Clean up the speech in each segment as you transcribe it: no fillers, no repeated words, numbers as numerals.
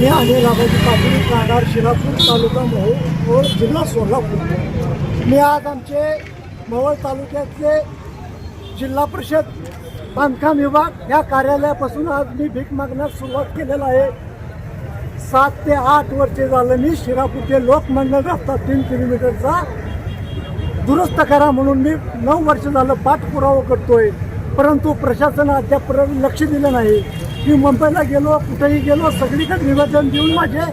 मी अनिल आबाजी पाटील, राहणार शिरापूर, तालुका मोहोळ, जिल्हा सोलापूर. मी आज आमचे मोहोळ तालुक्यातले जिल्हा परिषद बांधकाम विभाग या कार्यालयापासून आज मी भीक मागण्यास सुरुवात केलेला आहे. 7 ते 8 वर्षे झालं मी शिरापूर ते लोकमंगल रस्ता 3 किलोमीटरचा दुरुस्त करा म्हणून मी 9 वर्ष झालं पाठपुरावा करतोय, परंतु प्रशासन अद्यापर्यंत लक्ष दिलं नाही. मी मुंबईला गेलो, कुठेही गेलो, सगळीकडे निवेदन देऊन माझे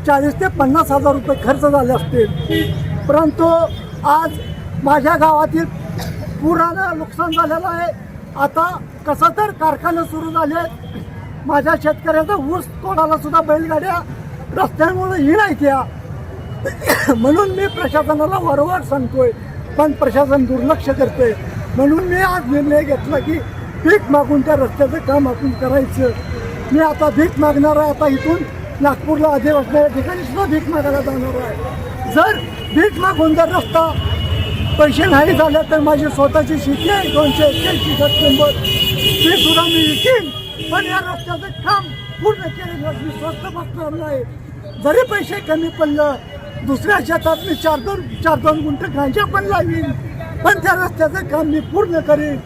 40 ते 50 हजार रुपये खर्च झाले असतील, परंतु आज माझ्या गावातील पुरानं नुकसान झालेलं आहे. आता कसं तर कारखाने सुरू झाले, माझ्या शेतकऱ्याचा ऊस तोडायला सुद्धा बैलगाड्या रस्त्यांमुळे ही नाही त्या. म्हणून मी प्रशासनाला वारंवार सांगतोय, पण प्रशासन दुर्लक्ष करते. म्हणून मी आज निर्णय घेतला की भीक मागून त्या रस्त्याचं काम आपण करायचं. मी आता भीक मागणार आहे. आता इथून नागपूरला आदिवासी या ठिकाणी सुद्धा भीक मागायला जाणार आहे. जर भीक मागून जर रस्ता पैसे नाही झाले तर माझी स्वतःची शेती आहे 281 सप्टेंबर, ते सुद्धा मी विकीन. पण या रस्त्याचं काम पूर्ण केल्याशिवाय मी स्वस्त बसणार नाही. जरी पैसे कमी पडलं, दुसऱ्या शेतात मी 4-2 गुंठ गांजा पण लावीन, पण त्या रस्त्याचं काम मी पूर्ण करीन.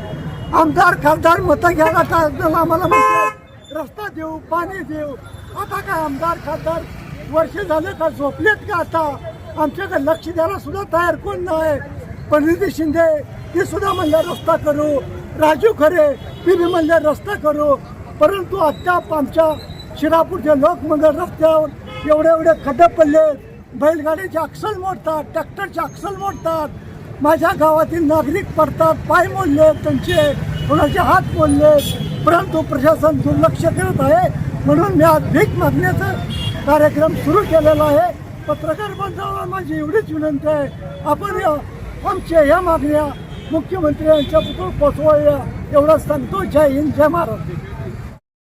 आमदार खासदार मतं घ्यायला आम्हाला म्हणतात रस्ता देऊ, पाणी देऊ. आता काय आमदार खासदार वर्ष झाले का झोपलेत का? आता आमच्याकडे लक्ष द्यायला सुद्धा तयार कोण नाही. परिणिती शिंदे ती सुद्धा म्हणल्या रस्ता करू, राजू खरे ती बी म्हणल्या रस्ता करू, परंतु अद्याप आमच्या शिरापूरच्या लोकमंगल रस्त्यावर एवढे खड्डे पडले. बैलगाडीचे अक्सल मोडतात, ट्रॅक्टरचे अक्सल मोडतात. माझ्या गावातील नागरिक पडतात, पाय मोडले त्यांचे, कोणाचे हात मोडले, परंतु प्रशासन दुर्लक्ष करत आहे. म्हणून मी आज भीक मागण्याचा कार्यक्रम सुरू केलेला आहे. पत्रकार बांधवांना माझी एवढीच विनंती आहे, आपण आमच्या या मागण्या मुख्यमंत्री यांच्यापुढे पोचवाया. एवढा सांगतो. जय हिंद, जय महाराष्ट्र.